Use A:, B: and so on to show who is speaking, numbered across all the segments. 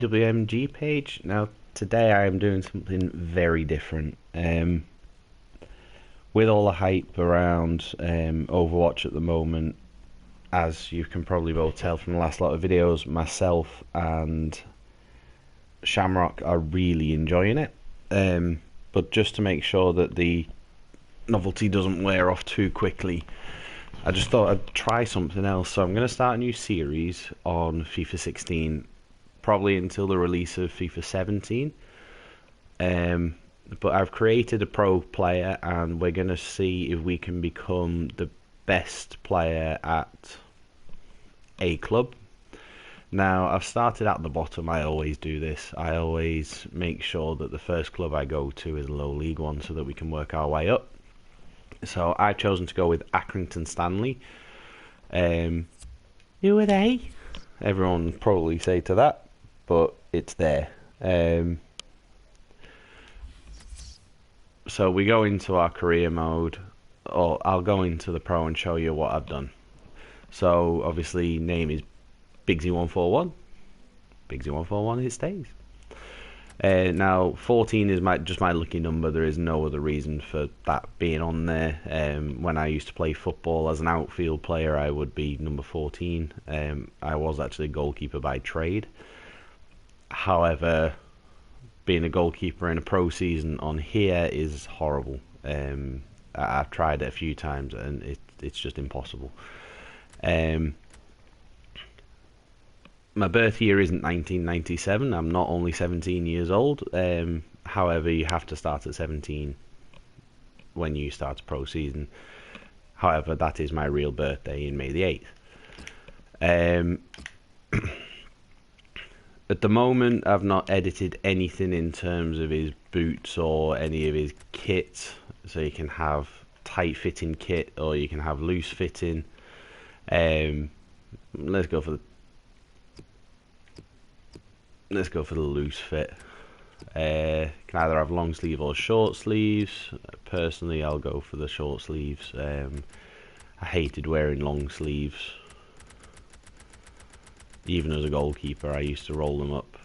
A: Dwmg page. Now today I am doing something very different. With all the hype around Overwatch at the moment, as you can probably both tell from the last lot of videos, myself and Shamrock are really enjoying it. But just to make sure that the novelty doesn't wear off too quickly, I just thought I'd try something else. So I'm going to start a new series on FIFA 16, probably until the release of FIFA 17. But I've created a pro player, and we're going to see if we can become the best player at a club. Now, I've started at the bottom. I always do this. I always make sure that the first club I go to is a low league one so that we can work our way up. So I've chosen to go with Accrington Stanley. Who are they? Everyone would probably say to that, but it's there. So we go into our career mode, or I'll go into the pro and show you what I've done. So obviously name is Biggsy141. Biggsy141, it stays. Now 14 is just my lucky number. There is no other reason for that being on there. When I used to play football as an outfield player, I would be number 14. I was actually a goalkeeper by trade. However, being a goalkeeper in a pro season on here is horrible. I've tried it a few times and it's just impossible. My birth year isn't 1997. I'm not only 17 years old. However, you have to start at 17 when you start a pro season. However, that is my real birthday in May the 8th. At the moment, I've not edited anything in terms of his boots or any of his kit. So you can have tight fitting kit or you can have loose fitting. Let's go for the loose fit. Can either have long sleeve or short sleeves. Personally, I'll go for the short sleeves. I hated wearing long sleeves. Even as a goalkeeper, I used to roll them up.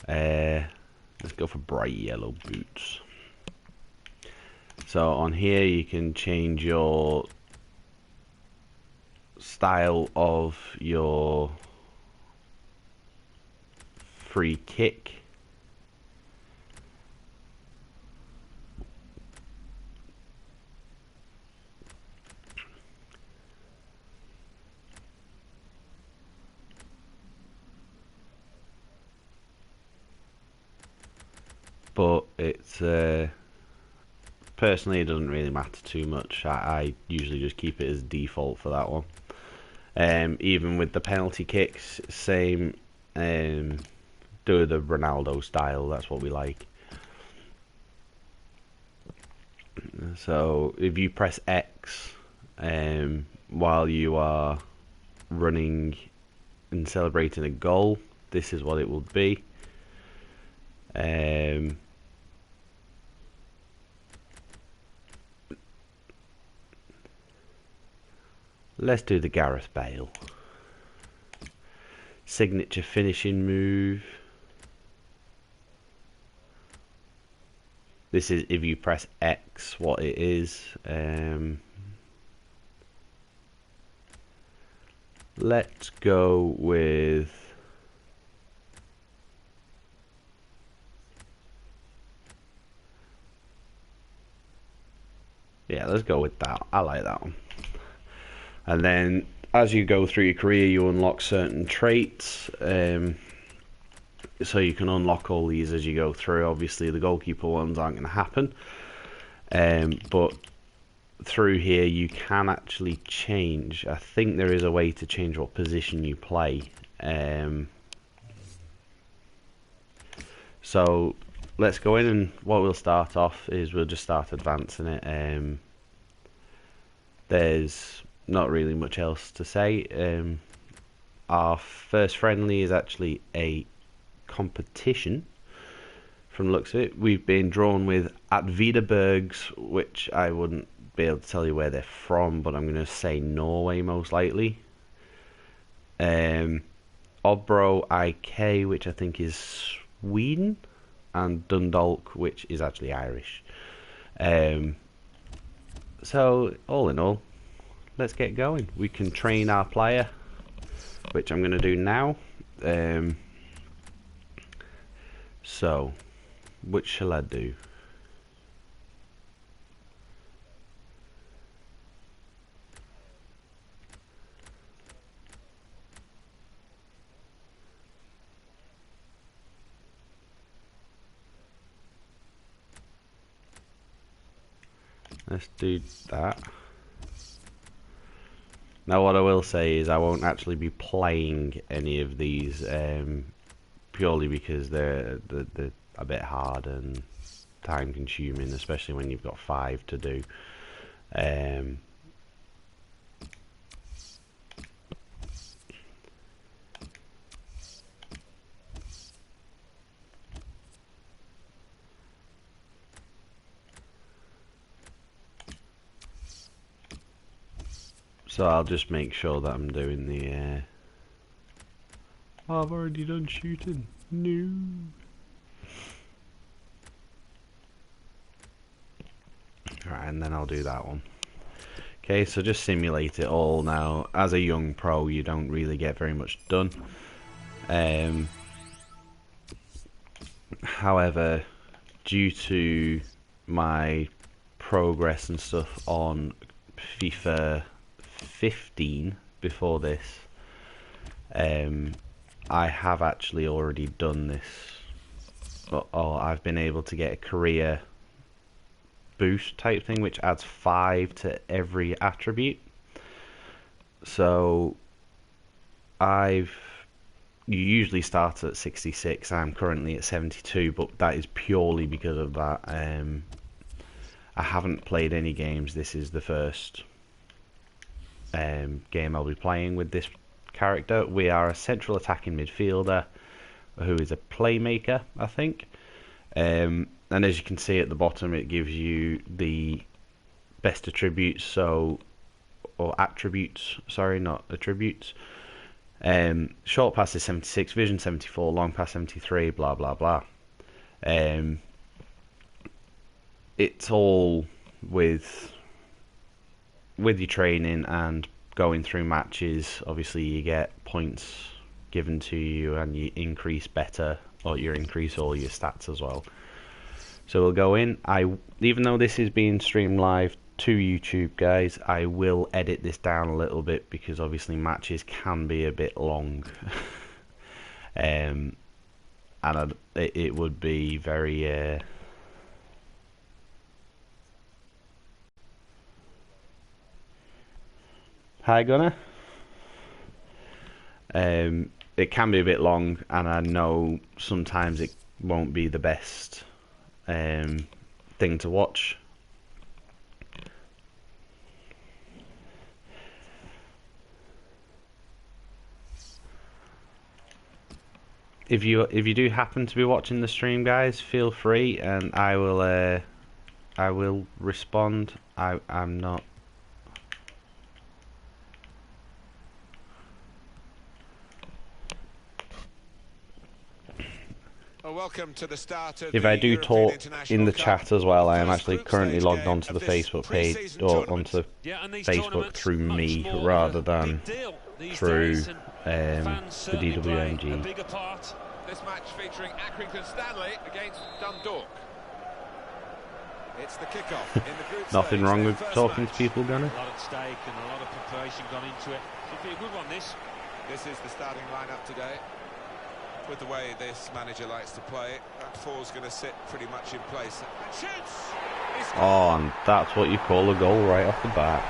A: Let's go for bright yellow boots. So on here you can change your style of your free kick. But it's personally, it doesn't really matter too much. I usually just keep it as default for that one. Even with the penalty kicks, same. Do the Ronaldo style. That's what we like. So if you press X while you are running and celebrating a goal, this is what it will be. Let's do the Gareth Bale signature finishing move. This is if you press X what it is. Let's go with let's go with that. I like that one. And then as you go through your career, you unlock certain traits. So you can unlock all these as you go through. Obviously, the goalkeeper ones aren't going to happen. But through here, you can actually change. I think there is a way to change what position you play. So let's go in, and what we'll start off is we'll just start advancing it. There's not really much else to say. Our first friendly is actually a competition from the looks of it. We've been drawn with at Videbergs, which I wouldn't be able to tell you where they're from, but I'm going to say Norway most likely. Dwmg, IK, which I think is Sweden, and Dundalk, which is actually Irish. So all in all, let's get going. We can train our player, which I'm going to do now. So which shall I do? Let's do that. Now what I will say is I won't actually be playing any of these purely because they're a bit hard and time consuming, especially when you've got 5 to do. So I'll just make sure that I'm doing the oh, I've already done shooting. No. Right, and then I'll do that one. Okay, so just simulate it all now. As a young pro, you don't really get very much done. However, due to my progress and stuff on FIFA 15 before this, I have actually already done this, or I've been able to get a career boost type thing, which adds 5 to every attribute. So you usually start at 66. I'm currently at 72, but that is purely because of that. I haven't played any games. This is the first game I'll be playing with this character. We are a central attacking midfielder who is a playmaker, I think. And as you can see at the bottom, it gives you the best attributes, or attributes, sorry, not attributes. Short pass is 76, vision 74, long pass 73, blah blah blah. It's all with your training and going through matches. Obviously you get points given to you and you increase all your stats as well. So we'll go in. Even though this is being streamed live to YouTube, guys, I will edit this down a little bit because obviously matches can be a bit long. And it would be very Hi Gunnar. It can be a bit long, and I know sometimes it won't be the best thing to watch. If you do happen to be watching the stream, guys, feel free, and I will respond. I'm not.
B: Welcome to the start of
A: if I do talk in the chat as well, I am actually currently logged onto the Facebook page, or onto Facebook through me rather than through the Dwmg.
B: This match featuring Accrington Stanley against Dundalk. It's the kickoff in the group.
A: Nothing wrong with talking to people, Gunnar.
C: A lot at stake and a lot of preparation gone into it. Should be a good one, this.
B: This is the starting lineup today. With the way this manager likes to play, that four's going to sit pretty much in place. And shoots!
A: Oh, and that's what you call a goal right off the bat.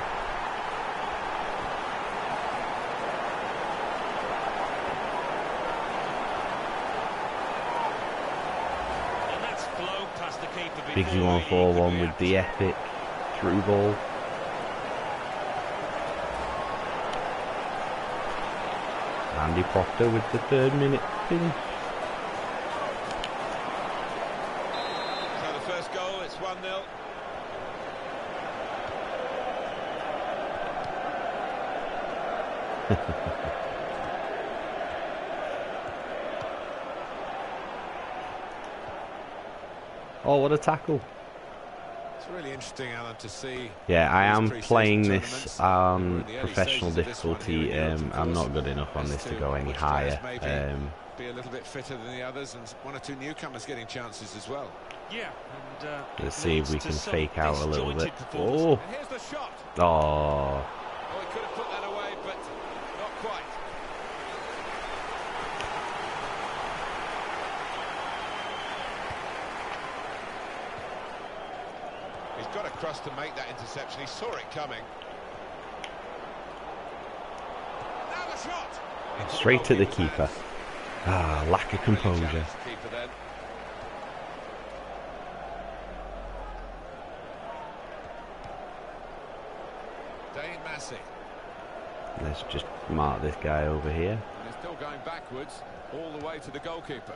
C: And that's flowed past the keeper.
A: Biggsy141 with the epic through ball. Andy Proctor with the 3rd minute finish.
B: So the first goal, it's 1-0.
A: Oh, what a tackle.
B: It's really interesting, Alan, to see.
A: Yeah, I am
B: these
A: playing
B: pre-season
A: this
B: tournaments.
A: on
B: We're in the early
A: professional
B: stages of this one here
A: difficulty.
B: in Europe, of
A: I'm
B: course.
A: not good enough on
B: As
A: this to go any
B: which players
A: higher.
B: maybe be a little bit fitter than the others, and one or two newcomers getting chances as well.
C: Yeah, and
A: Let's see if we can fake out a little bit. Oh,
B: And here's the shot.
A: oh,
B: Oh, he could have put that away, but not quite. He's got across to make that interception. He saw it coming. Now the shot. Into
A: straight to the
B: goalkeeper's
A: keeper.
B: hands.
A: Ah, lack of composure.
B: Challenge the keeper then. Dane Massey.
A: Let's just mark this guy over here.
B: And they're still going backwards all the way to the goalkeeper.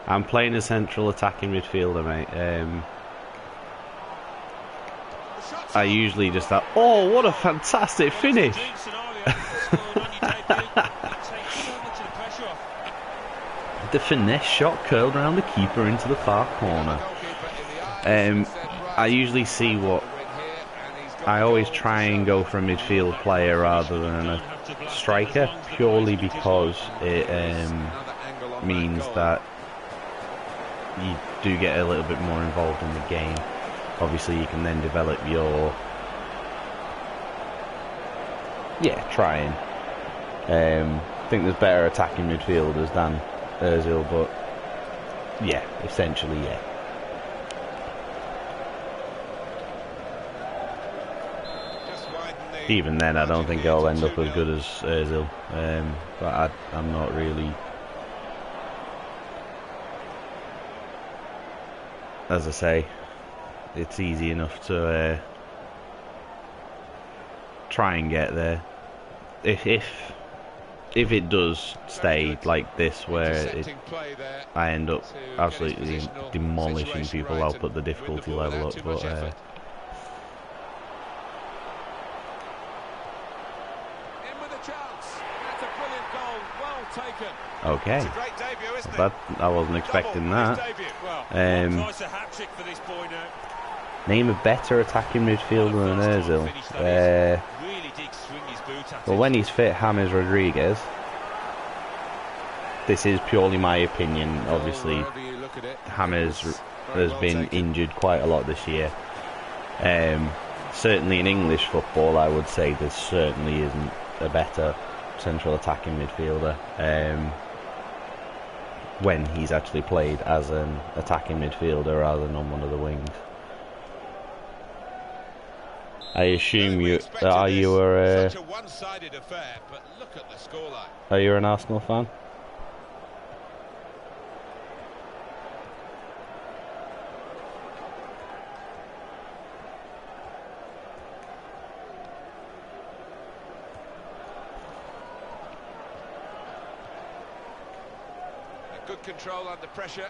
A: I'm playing a central attacking midfielder, mate.
B: The shot's
A: I
B: on.
A: usually just that. Oh, what a fantastic finish!
C: Dream scenario. Scoring on your debut. It takes so much of the pressure off.
A: The finesse shot curled around the keeper into the far corner.
B: Goalkeeper in the eyes and said,
A: I
B: right,
A: usually see what
B: the win here, and he's got
A: I
B: the
A: always
B: goal
A: try
B: to
A: and
B: show.
A: go for a midfield player rather than a striker, purely because it
B: Another angle on
A: means
B: goal.
A: that you do get a little bit more involved in the game. Obviously, you can then develop your trying. I think there's better attacking midfielders than Ozil, but yeah, essentially, yeah.
B: Just widen the
A: Even then, I don't
B: margin
A: think
B: here
A: I'll
B: to
A: end up as
B: 2-0.
A: good as Ozil. But I'm not really. As I say, it's easy enough to try and get there. If it does stay like this, where
B: Intercepting play there
A: I end up
B: to get his
A: absolutely
B: positional
A: demolishing
B: situation
A: people,
B: right
A: I'll
B: and
A: put the
B: win the
A: difficulty
B: ball
A: level
B: without
A: up.
B: too much
A: But
B: effort. In with a chance. That's a brilliant goal. Well taken.
A: okay,
B: It's a great debut, isn't it?
A: that I wasn't expecting
B: Double
A: that.
B: his debut.
C: Well,
A: Um,
C: twice a hat-trick for this boy now.
A: Name a better attacking midfielder than Ozil.
C: Really did swing his boot at
A: Well,
C: it.
A: when he's fit, James Rodriguez. This is purely my opinion. Obviously,
B: Wherever you look at it,
A: James
B: it's very
A: has
B: well
A: been
B: taken.
A: injured quite a lot this year. Certainly in English football, I would say there certainly isn't a better central attacking midfielder when he's actually played as an attacking midfielder rather than on one of the wings. I assume
B: We
A: you
B: expected
A: are
B: this.
A: you a
B: Such a one-sided affair, but look at the scoreline.
A: are you an Arsenal fan?
B: Good control under pressure.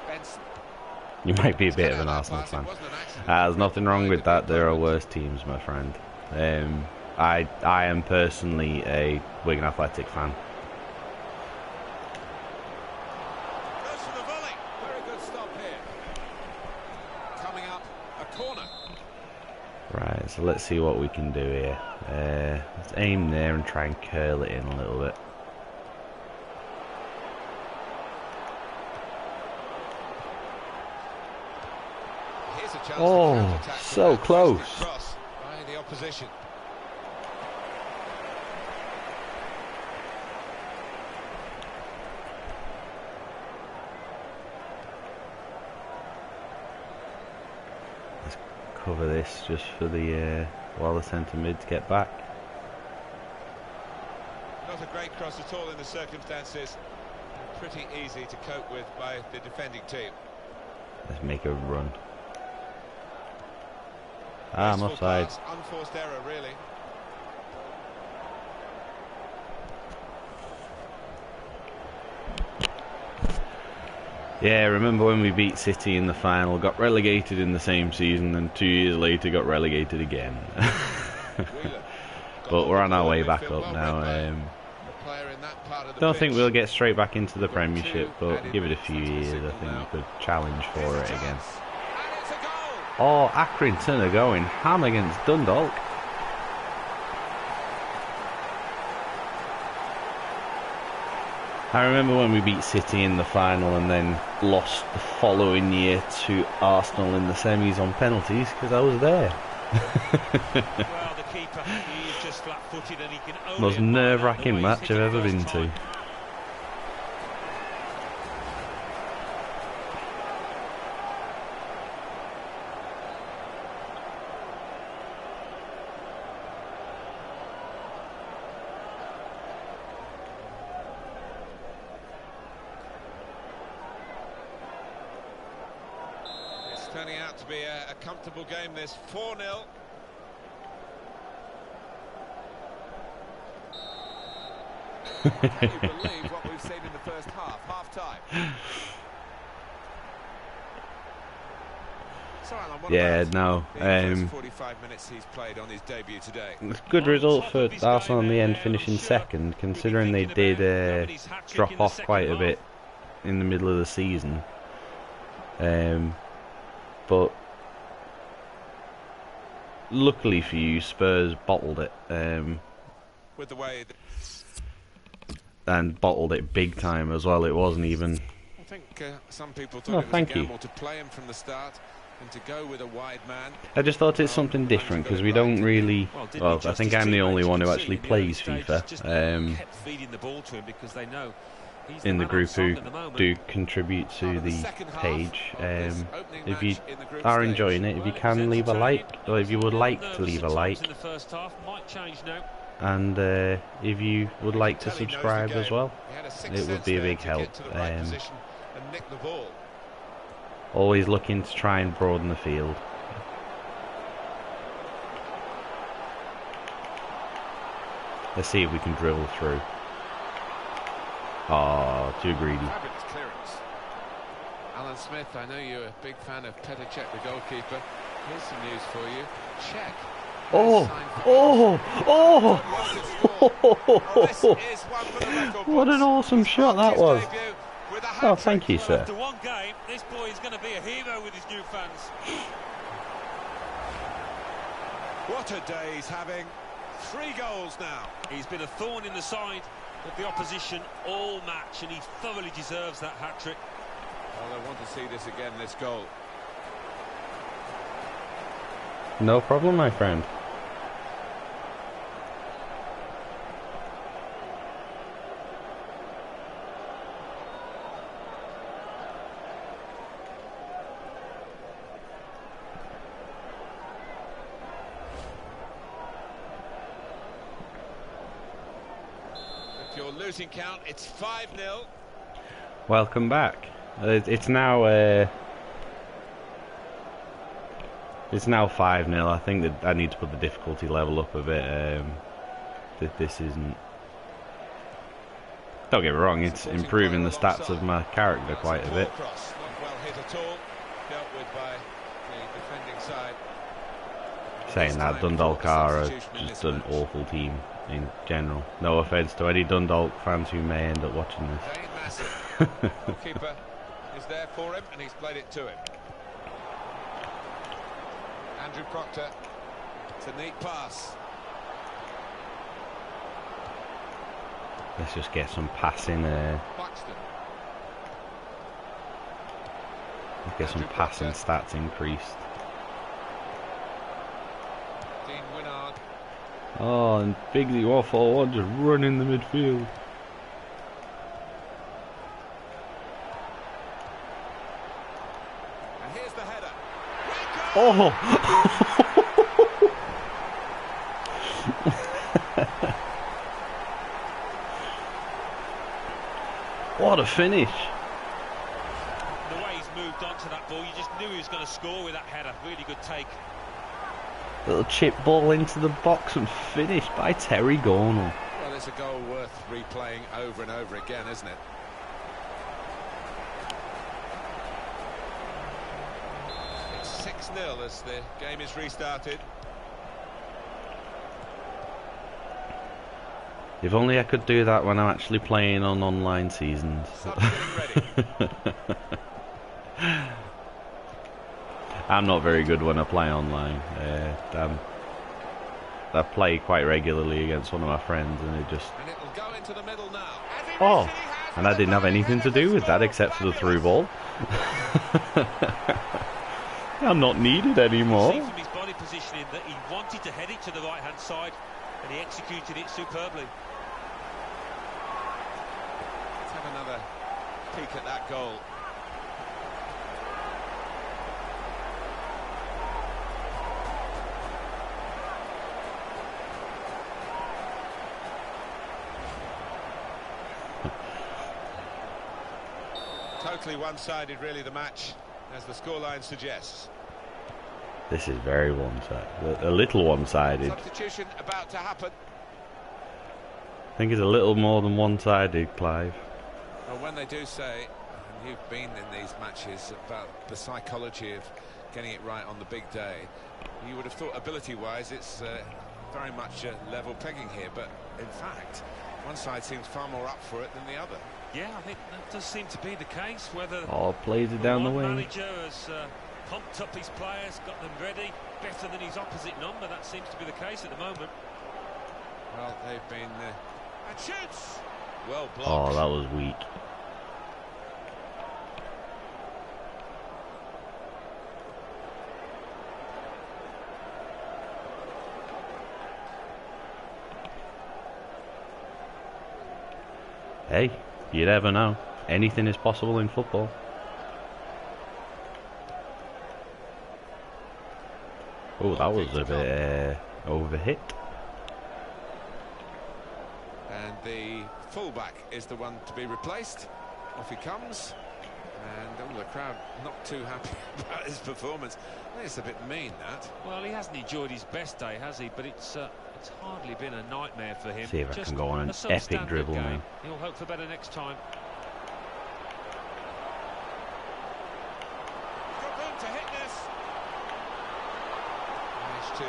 B: Benson.
A: You might be a bit of an
B: That
A: Arsenal
B: pass, it
A: fan.
B: wasn't an accident.
A: There's nothing wrong with that. There are
B: Opponent.
A: worse teams, my friend. I am personally a Wigan Athletic fan.
B: Goes for the volley. Very good stop here. Coming up, a corner.
A: Right, so let's see what we can do here. Let's aim there and try and curl it in a little bit.
B: Here's a chance
A: Oh,
B: to counter-attack
A: so
B: with that
A: close.
B: twisted cross by the opposition.
A: Let's cover this just for the while the centre mids get back.
B: Not a great cross at all in the circumstances. Pretty easy to cope with by the defending team.
A: Let's make a run. Ah, I'm
B: Graceful
A: offside.
B: pass, unforced error, really.
A: Yeah, remember when we beat City in the final, got relegated in the same season, and 2 years later got relegated again.
B: Wheeler.
A: but we're on our way back up now. Don't think we'll get straight back into the Premiership, but give it a few years, I think we could challenge for it again. Oh, Accrington are going ham against Dundalk. I remember when we beat City in the final and then lost the following year to Arsenal in the semis on penalties, because I was there.
C: Well, the keeper, he is just flat-footed and he can only
A: Most nerve-wracking match I've ever been to.
B: Turning out to be a comfortable game, this 4-0. Can you believe what we've seen in the first half-time? So Alan,
A: yeah, no.
B: first 45 minutes he's played on his debut today.
A: It's a good result for Arsenal in the end, finishing second, considering they did drop off quite a bit in the middle of the season. But luckily for you, Spurs bottled it,
B: With the way
A: and bottled it big time as well. It wasn't even.
B: I think some people thought it was a
A: thank you.
B: gamble to play him from the start and to go with a wide man.
A: I just thought it's something different because we don't really. Well, I think I'm the only one who actually plays FIFA. In the group who do contribute to the page. If you are enjoying it, if you can leave a like, or if you would like to leave a like, and if you would like to subscribe as well, it would be a big help. Always looking to try and broaden the field. Let's see if we can dribble through. Oh, too greedy.
B: Fabulous clearance. Alan Smith, I know you're a big fan of Petr Cech, the goalkeeper. Here's some news for you. Cech.
A: What an awesome shot that was. Oh, thank you, sir.
C: After one game, this boy is going to be a hero with his new fans.
B: What a day he's having. 3 goals now.
C: He's been a thorn in the side of the opposition all match, and he thoroughly deserves that hat-trick.
B: Well, I want to see this again, this goal.
A: No problem, my friend.
B: Your losing count, it's 5-0.
A: Welcome back. It's now 5-0. I think that I need to put the difficulty level up a bit. This isn't. Don't get me wrong, it's improving the stats of my character quite a bit.
B: Not well hit at all. Dealt with by the defending side.
A: Saying that, Dundalk are just an awful team in general. No offence to any Dundalk fans who may end up watching this.
B: Dane Massive. Goalkeeper is there for him, and he's played it to him. Andrew Proctor. It's a neat pass.
A: Let's just get some passing.
B: Buxton.
A: Let's get some passing stats increased.
B: Dean Winnard.
A: Oh, and Biggsy141 just running the midfield.
B: And here's the header.
A: Oh! What a finish!
C: The way he's moved on to that ball, you just knew he was going to score with that header. Really good take.
A: Little chip ball into the box and finished by Terry Gornall.
B: Well, it's a goal worth replaying over and over again, isn't it? It's 6-0 as the game is restarted.
A: If only I could do that when I'm actually playing on online seasons.
B: Subs getting ready.
A: I'm not very good when I play online. I play quite regularly against one of my friends, and it just...
B: And it'll go into the middle now.
A: Oh, and I didn't have anything to do with that except for the through ball. I'm not needed anymore.
C: You see from his body positioning that he wanted to head it to the right-hand side, and he executed it superbly.
B: Let's have another peek at that goal. Totally one-sided, really, the match, as the scoreline suggests.
A: This is very one-sided, a little one-sided.
B: Substitution about to happen.
A: I think it's a little more than one-sided, Clive.
B: Well, when they do say, and you've been in these matches, about the psychology of getting it right on the big day, you would have thought ability-wise it's very much a level pegging here, but in fact, one side seems far more up for it than the other.
C: Yeah, I think that does seem to be the case. Whether
A: Plays it down the
C: one
A: wing.
C: manager has pumped up his players, got them ready, better than his opposite number. That seems to be the case at the moment.
B: Well, they've been... and shoots! Well blocked.
A: Oh, that was weak. Hey, you never know. Anything is possible in football. Oh, that was a bit overhit.
B: And the fullback is the one to be replaced. Off he comes. And the crowd not too happy about his performance. I think it's a bit mean, that.
C: Well, he hasn't enjoyed his best day, has he? But it's hardly been a nightmare for him.
A: See if I can go on an epic dribble now.
C: He'll hope for better next time.
B: Got room to hit this. Managed to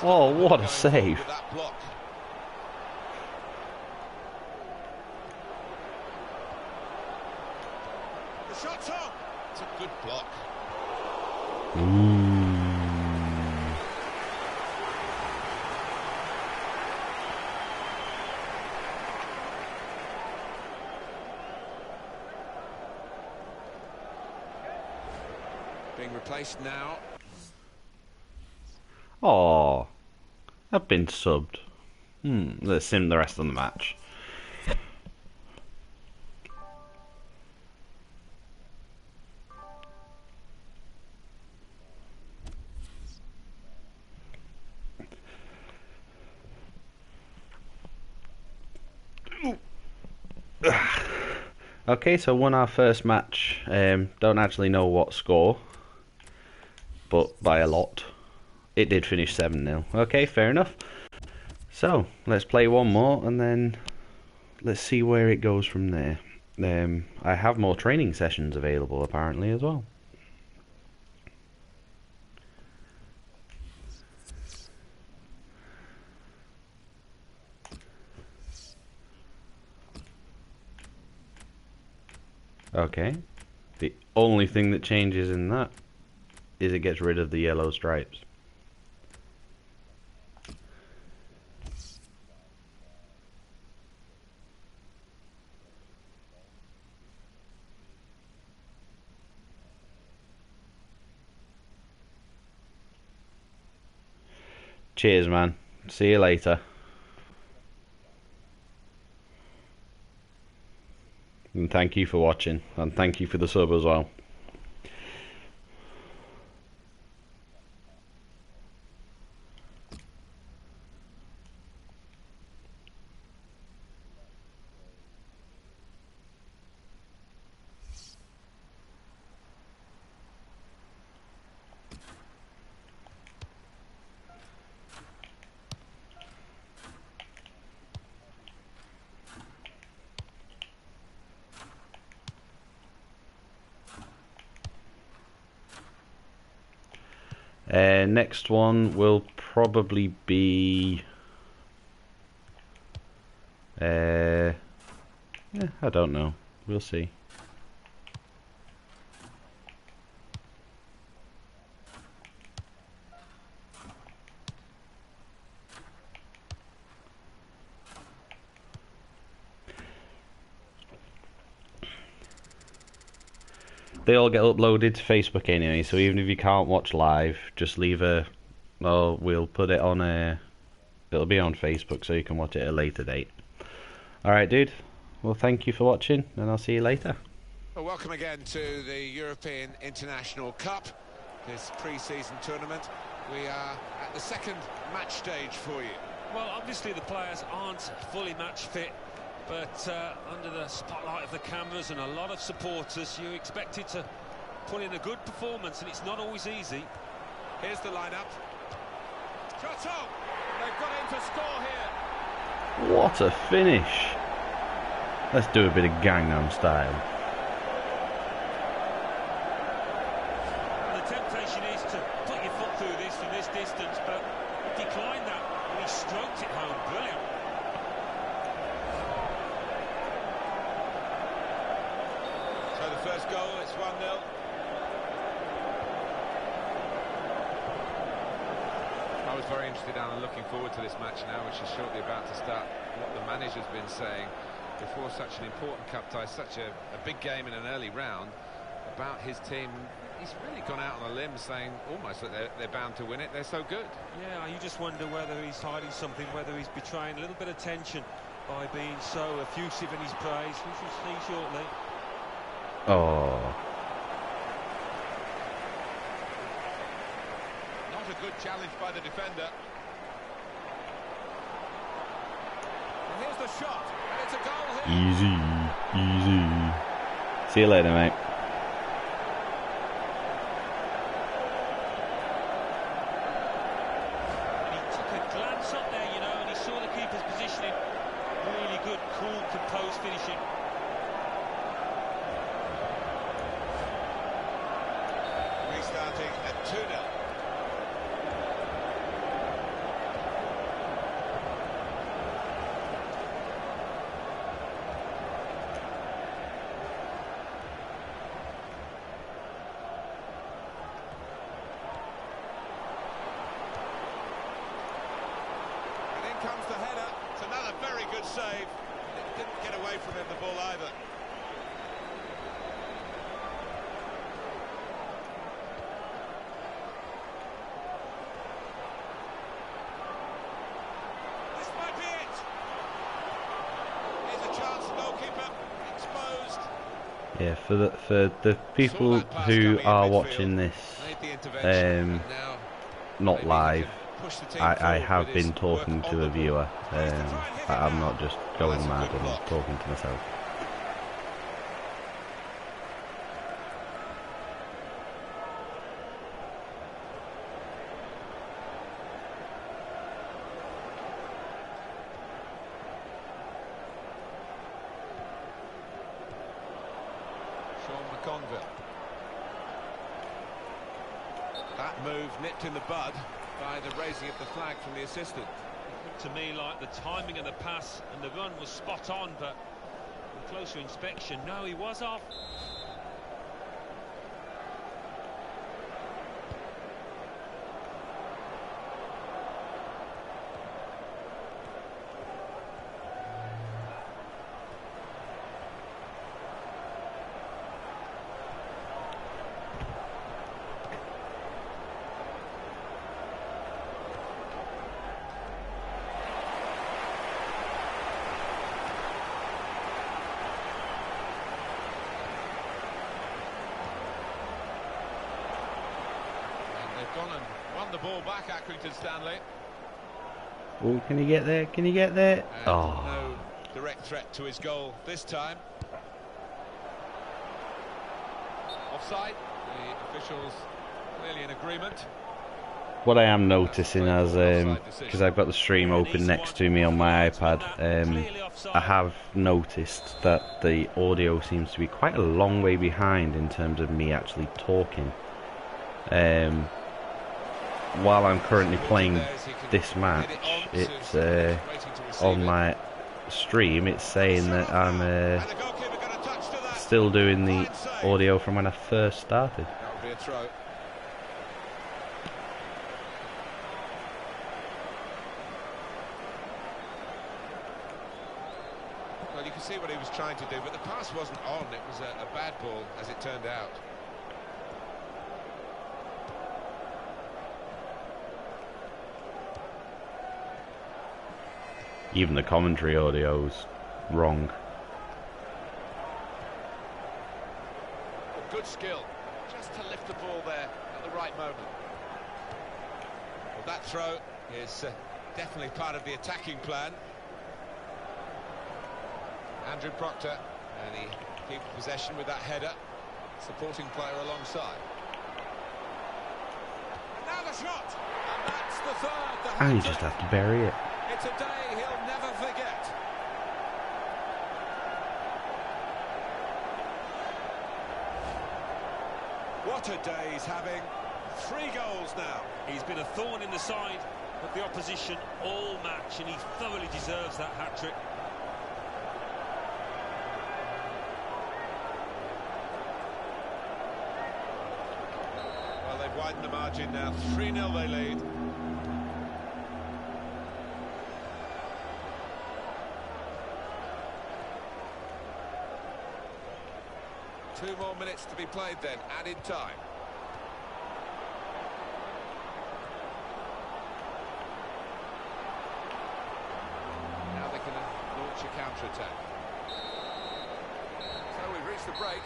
A: Oh, what a
B: going
A: save.
B: forward with that block. The shot's on. It's a good block.
A: Ooh.
B: Being replaced now.
A: Oh, I've been subbed. Let's sim the rest of the match. Okay, so won our first match. Don't actually know what score, but by a lot. It did finish 7-0. Okay, fair enough. So, let's play one more and then let's see where it goes from there. I have more training sessions available apparently as well. Okay, the only thing that changes in that is it gets rid of the yellow stripes. Cheers, man. See you later. And thank you for watching, and thank you for the sub as well. Next one will probably be Yeah, I don't know. We'll see. They all get uploaded to Facebook anyway, so even if you can't watch live, just leave a... Well, we'll put it on a... It'll be on Facebook, so you can watch it at a later date. Alright, dude. Well, thank you for watching, and I'll see you later.
B: Well, welcome again to the European International Cup, this pre-season tournament. We are at the second match stage for you.
C: Well, obviously the players aren't fully match fit, but under the spotlight of the cameras and a lot of supporters, you're expected to put in a good performance, and it's not always easy.
B: Here's the lineup. Shot on! They've got in to score here.
A: What a finish! Let's do a bit of Gangnam Style.
C: And the temptation is to put your foot through this from this distance, but he declined that and he stroked it home. Brilliant.
B: So the first goal, it's 1-0. I was very interested and looking forward to this match now, which is shortly about to start. What the manager's been saying before such an important cup tie, such a big game in an early round, about his team. He's really gone out on a limb saying almost that they're bound to win it. They're so good.
C: Yeah, you just wonder whether he's hiding something, whether he's betraying a little bit of tension by being so effusive in his praise. We shall see shortly.
A: Oh.
B: Not a good challenge by the defender. And here's the shot, and it's a goal here.
A: Easy, easy. See you later, mate.
C: And he took a glance up there, you know, and he saw the keeper's positioning. Really good, cool, composed finishing.
B: Restarting at 2-0. Comes the header. It's another very good save. It didn't get away from him, the ball either. This might be it. Here's a chance, the goalkeeper exposed.
A: Yeah, for the people who are watching this, not live, I have been talking to a viewer. I'm not just going mad and talking to myself.
B: That move nipped in the bud by the raising of the flag from the assistant.
C: It looked to me like the timing of the pass and the run was spot on, but on closer inspection, no, he was off.
B: Gone and won the ball back, Accrington Stanley.
A: Oh, can he get there? Can he get there?
B: And no direct threat to his goal this time. Offside. The officials clearly in agreement.
A: What I am noticing as, because I've got the stream open next to me on my iPad, I have noticed that the audio seems to be quite a long way behind in terms of me actually talking. While I'm currently playing this match, it's on my stream, it's saying that I'm
B: And the goalkeeper got a touch to that.
A: still doing the
B: Fine save.
A: audio from when I first started.
B: That would be a throw. Well, you can see what he was trying to do, but the pass wasn't on. It was a bad ball, as it turned out.
A: Even the commentary audio's wrong.
B: Good skill, just to lift the ball there at the right moment. Well, that throw is definitely part of the attacking plan. Andrew Proctor, and he keeps possession with that header. Supporting player alongside. And now the shot! And that's the third.
A: And you just have to bury it.
B: It's a day he'll never forget. What a day he's having. 3 goals now.
C: He's been a thorn in the side of the opposition all match, and he thoroughly deserves that hat-trick.
B: Well, they've widened the margin now. 3-0 they lead. Two more minutes to be played then, added time. Now they can launch a counter-attack. So we've reached the break.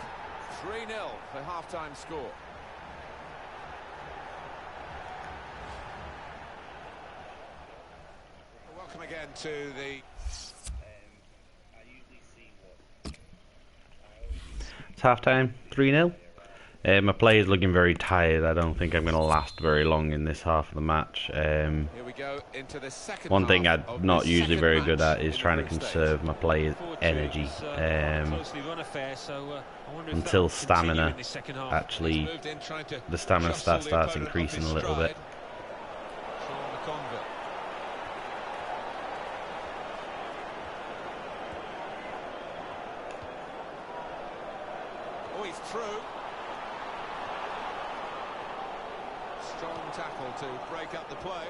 B: 3-0, the half-time score. Welcome again to the...
A: It's half time, 3-0. My player's looking very tired. I don't think I'm going to last very long in this half of the match.
B: Here we go into the second
A: One thing
B: half
A: I'm
B: of
A: not
B: the
A: usually
B: second
A: very good
B: match
A: at is
B: in
A: trying to
B: the group stage.
A: conserve my player's energy
C: Closely run affair, so I wonder if
A: until
C: that will continue
A: stamina
C: in this second half.
A: actually,
B: Moved in, trying to
A: the stamina
B: jostle
A: stat
B: the
A: starts
B: opponent
A: increasing
B: off
A: a
B: his
A: little bit.
B: stride. Sean McConville. Oh, he's through. Strong tackle to break up the play.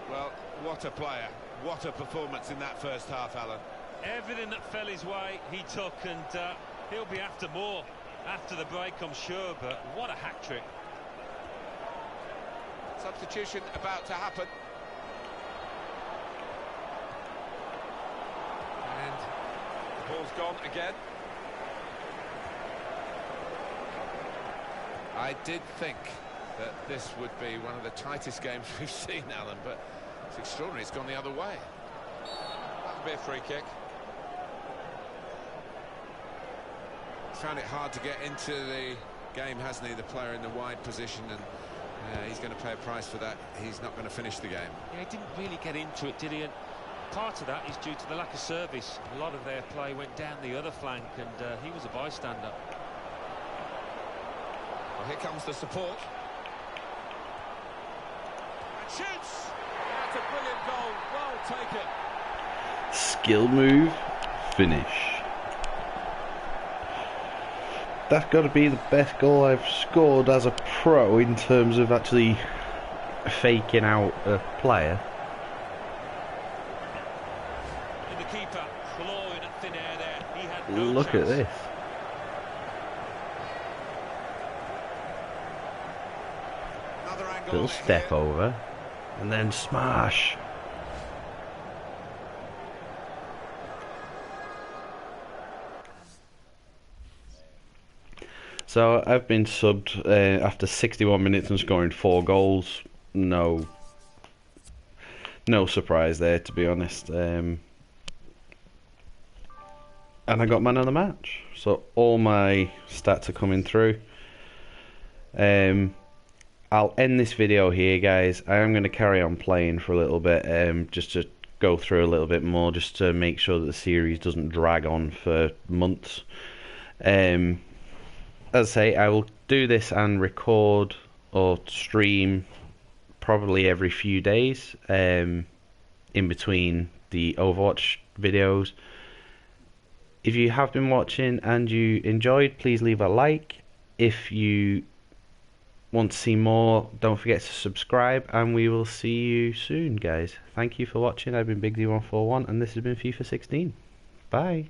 B: Well, what a player. What a performance in that first half, Alan.
C: Everything that fell his way, he took, and he'll be after more after the break, I'm sure, but what a hat-trick.
B: Substitution about to happen. And the ball's gone again. I did think that this would be one of the tightest games we've seen, Alan, but it's extraordinary. It's gone the other way. That'll be a free kick. He's found it hard to get into the game, hasn't he, the player in the wide position, and he's going to pay a price for that. He's not going to finish the game.
C: Yeah, he didn't really get into it, did he? And part of that is due to the lack of service. A lot of their play went down the other flank, and he was a bystander.
B: Well, here comes the support. And shoots! That's a brilliant goal. Well taken.
A: Skill move, finish. That's got to be the best goal I've scored as a pro in terms of actually faking out a player.
C: And the keeper clawing at thin air there. He had no
A: Look
C: chance.
A: at this.
B: Another angle.
A: Little step over and then smash. So I've been subbed after 61 minutes and scoring 4 goals. No surprise there, to be honest. And I got man of the match. So all my stats are coming through. I'll end this video here, guys. I am going to carry on playing for a little bit, just to go through a little bit more, just to make sure that the series doesn't drag on for months. As I say, I will do this and record or stream probably every few days. in between the Overwatch videos. If you have been watching and you enjoyed, please leave a like. If you want to see more, don't forget to subscribe, and we will see you soon, guys. Thank you for watching. I've been Biggsy141, and this has been FIFA 16. Bye.